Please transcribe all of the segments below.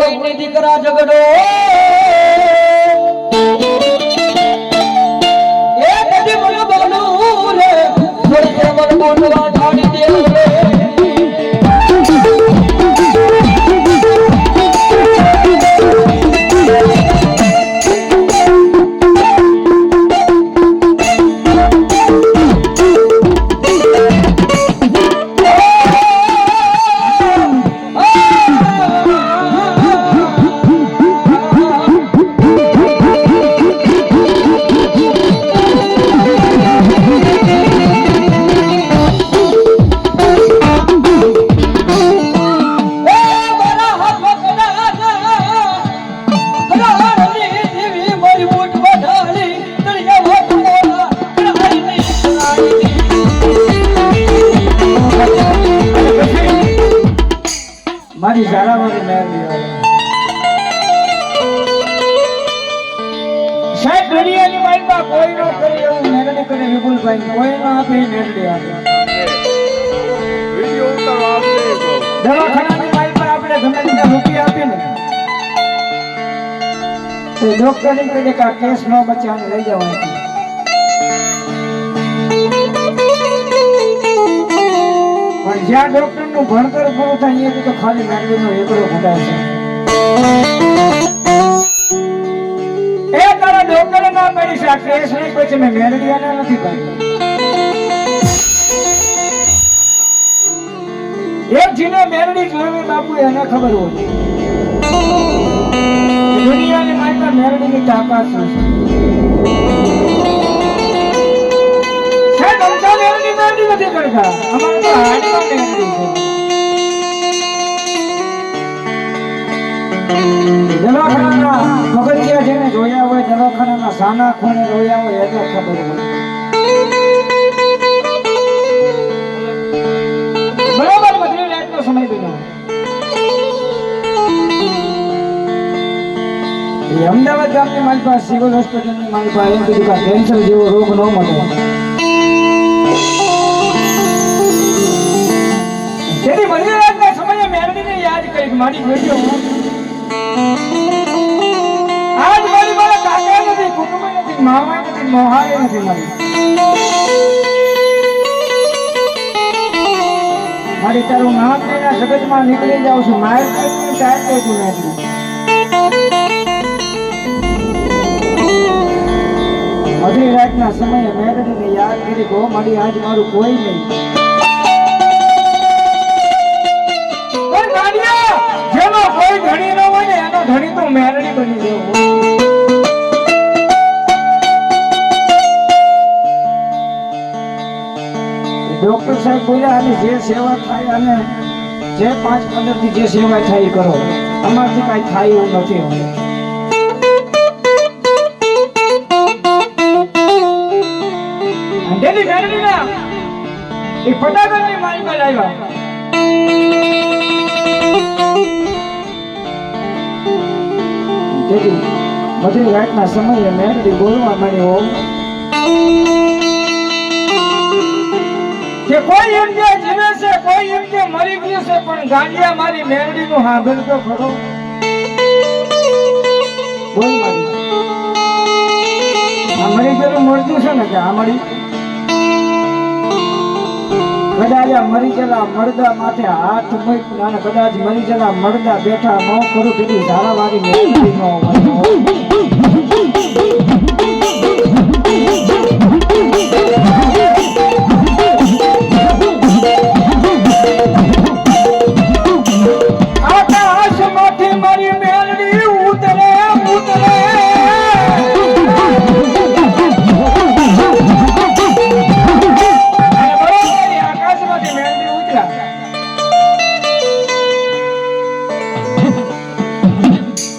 હોય ને દીકરા ઝઘડો એ કદી મને બોલું રે થોડી મને બોલવા ઠાડી દે રે મારી સારાવાળી મેરડી સાહેબ દુનિયાની માલમાં કોઈ નો કરી એવું મેરડી કરે વિપુલભાઈ કોઈ નો આપે મેરડી આપે વિડિયો ઉતારવા આપે દવાખાનાની માલ પર આપણે ગમે તેટલા રૂપિયા આપીને તો ડોક્ટર એમ કહે કે આ કેસ નો બચ્ચાને લઈ જવાનું પણ જ્યાં ડોક્ટર નું ભણતર પૂરું થાય અહીંયા તો ખાલી મેરડી નો એકડો ઘટાય છે એ તારા ડોક્ટરે ના પાડી છે આ કેસ નહીં પછી મેં મેરડી આને નથી પાડી એક જીને મેરડી જોઈ બાપુ એને ખબર હોય દુનિયાની માયકા મેરડીની તાકાત શું છે સાહેબ મેરડી નથી કરતા અમારે તો હાડમાં મેરડી છે દવાખાનાના પગથિયા જેને જોયા હોય દવાખાનાના સાના ખૂણે જોયા હોય એટલે ખબર હોય બરાબર બધી રાતનો સમય બન્યો અમદાવાદ ગામની મારી પાસે સિવિલ હોસ્પિટલની મારી પાસે એમ કીધું કે કેન્સર જેવો રોગ ન મળે તેથી બધી રાતના સમયે મેરડીને યાદ કરી મારી જોઈજો આજ મારી મારા કાકા નથી કુટુંબ નથી મામા નથી મોહારે નથી મારી તારું નામ લઈને જગતમાં નીકળી જાઉં છું માર કઈ ચાર કઈ તું નથી અઢી રાતના સમયે મેરડીને યાદ કરી કહો મારી આજ મારું કોઈ નહીં જેનો કોઈ ધણી ન હોય ને એનો ધણી તો મેરડી બની જવો ડોક્ટર સાહેબ બોલ્યા અને જે સેવા થાય અને જે 5-15 થી જે સેવા થાય એ કરો અમારથી કઈ થાય એવું નથી હવે અંધેરી મેરડીના એ ફટાકડની માલમાં લાવ્યા તેથી બધી રાતના સમયે મેરડી બોલવા માંડી ઓમ કે કોઈ એમ કે જીવે છે કોઈ એમ કે મરી ગયું છે પણ ગાંડિયા મારી મેરડી નું હાંભળ તો ખરો બોલ મારી આ મરી ગયેલું મળતું છે ને કે આ મરી કદાચ મરી ગયેલા મરદા માથે હાથ મૂકીને કદાચ મરી ગયેલા મરદા બેઠા ન કરું કીધું ધારા વાળી મેરડી નો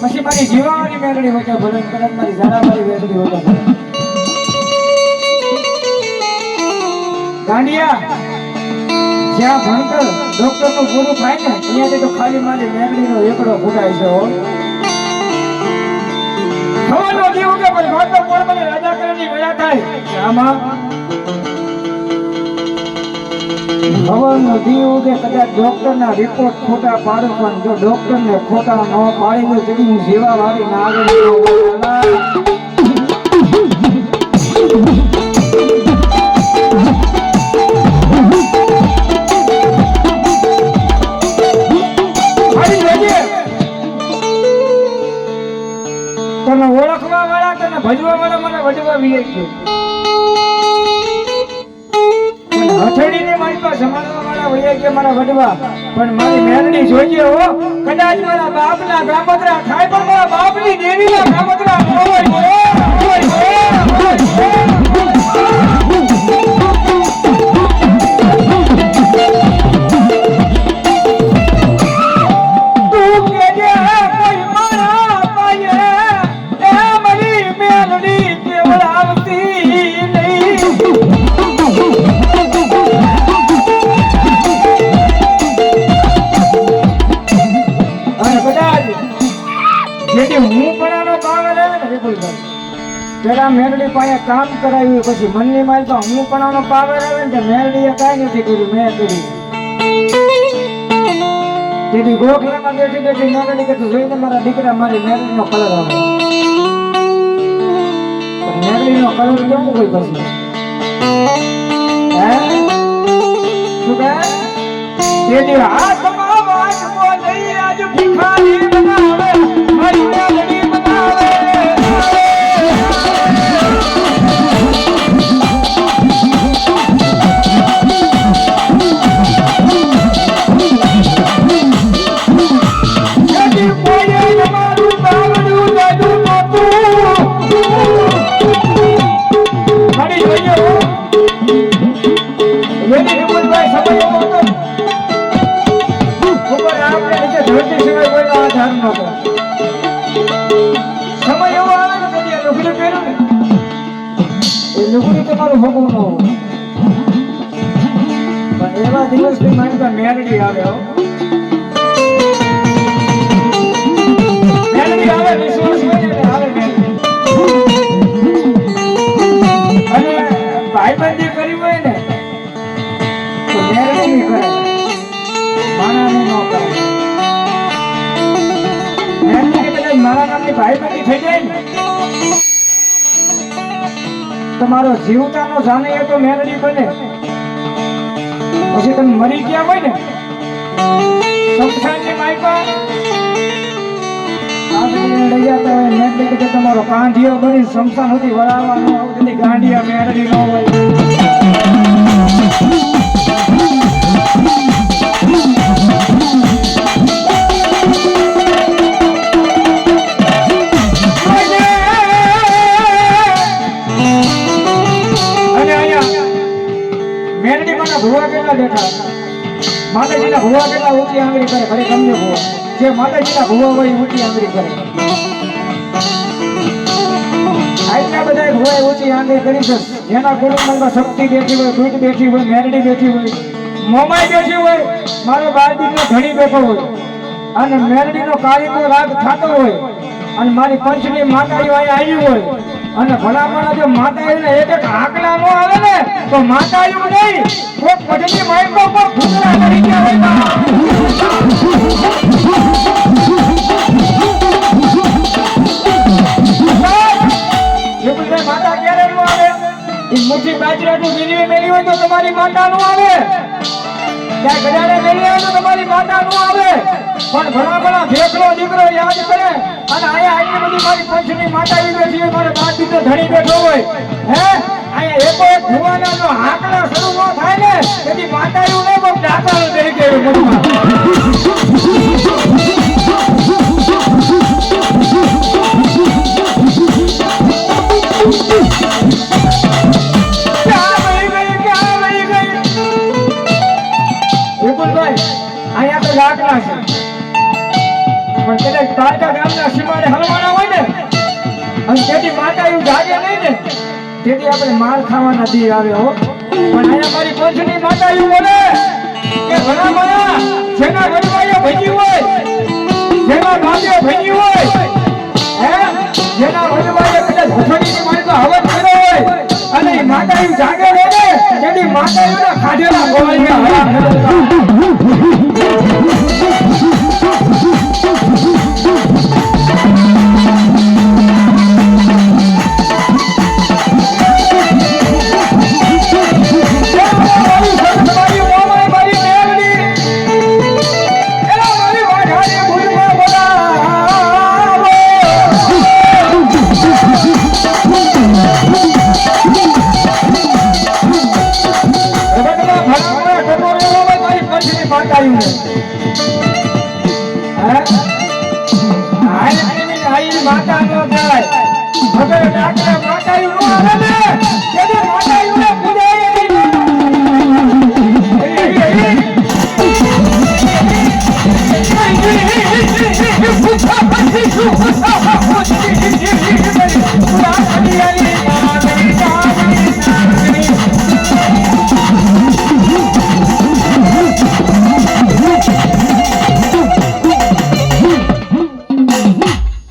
પછી મારી જીવાવાળી મેરડી હોય ભલે કદાચ મારી ઝારાવાળી મેરડી હોય ગાંડિયા જ્યાં ભણતર ડોક્ટર નું પૂરું થાય ને અહીંયાથી તો ખાલી મારી મેરડી નો એકડો ફૂટાય છે સવારનો જીવ કે પણ ઘરનો પોર મને રાજા કરીને વયા થાય આમાં ખબરનો દીવ કે કદાચ ડોક્ટરના રિપોર્ટ ખોટા પાડે પણ જો ડોક્ટરને ખોટા ન પાડી દે તો હું સેવા વાળી ના આગળ તને ઓળખવા વાળા તને ભજવા વાળા મને વડવા વી ગયો હથેળીની મારી પાસે જમાડવા વાળા વૈયા કે મારા વડવા પણ મારી મેરડી જોઈએ હો કદાચ મારા બાપના ગામતરા ખાય પણ મારા બાપની દેવીના ગામતરા હોય પેલા મેરડી પાસે કામ કરાવ્યું પછી મનની માલ તો હું પણ પાવર આવે ને મેરડીએ કાંઈ નથી કર્યું મેં કર્યું તેથી ગોખલામાં બેઠી બેઠી મેરડી કે જોઈને મારા દીકરા મારી મેરડીનો કલર આવે મેરડીનો કલર કેમ કોઈ પછી શું કહે તેથી હાથમાં વાત બોલે આજ ભિખારી બનાવે મારી મેરડી બનાવે એવા દિવસની મારી મેરડી આવે મેરડી આવે વિશ્વાસ હોય ને આવે મેરડી અને ભાઈબંધી કરી હોય ને તો મેરડી કરે માણાની ન કરે મેરડી કે કદાચ મારા નામની ભાઈબંધી થઈ જાય ને તમારો જીવતાનો જાણે એ તો મેરડી બને પછી તમે મરી ગયા હોય ને સંસારની માયકા લઈ જતા હોય મેરડી કે તમારો કાંઢિયો બની સંસાર સુધી વળાવવાનો આવતી ગાંડિયા મેરડી ન હોય ભુવા કેટલા બેઠા માતાજીના ભુવા કેટલા ઊંચી આંગળી કરે ખરી તમને ભુવા જે માતાજીના ભુવા હોય ઊંચી આંગળી કરે આટલા બધા ભુવા ઊંચી આંગળી કરી છે જેના કુટુંબમાં શક્તિ બેઠી હોય દૂધ બેઠી હોય મેરડી બેઠી હોય મોમાઈ બેઠી હોય મારો બાળદીનો ધણી બેઠો હોય અને મેરડીનો કાળીનો રાગ થતો હોય અને મારી પંચની માતાઓ અહીં આવી હોય અને ભલામણ જો માતાઓને એક એક આંકડા નો આવે ને તો માતાઓ નહીં કોઈ પઢની માઈકો પર ભૂતરા કરી ગયા હોય માતા ક્યારે નો આવે એ મુઠ્ઠી બાજરાનું વીરવી મેલી હોય તો તમારી માતા નો આવે ત્યાં ગજાને મેલી આવે તો તમારી માતા નો આવે પણ ભલા ભેખલો દીકરો યાદ કરે અને અહીંયા આટલી બધી મારી પંચની માતા આવી બેઠી હોય મારે બાદ દીકરો ધણી બેઠો હોય હે અહીંયા એકો એક ભુવાના જો આંકડા શરૂ ન થાય ને તેથી માતા એવું નહીં પણ દાતાઓ તરીકે મનમાં અહીંયા તો લાકડા છે પણ કદાચ તારકા ગામના સીમાડે હલવાના હોય ને અને તેથી માતા એવું જાગે નહીં ને તેથી આપણે માર ખાવાના દી આવે હો પણ અહીંયા મારી પંચની માતા એવું બોલે કે ભલા જેના વડવાઈઓ ભજી હોય જેના ભાગ્યો ભજી હોય હે જેના વડવાઈઓ કદાચ ભસડીની મારી તો હવન કર્યો હોય અને એ માતા એવું જાગે ને લાગે તેની માતાઓના ખાધેલા ગોળિયા હરામ નરકતા.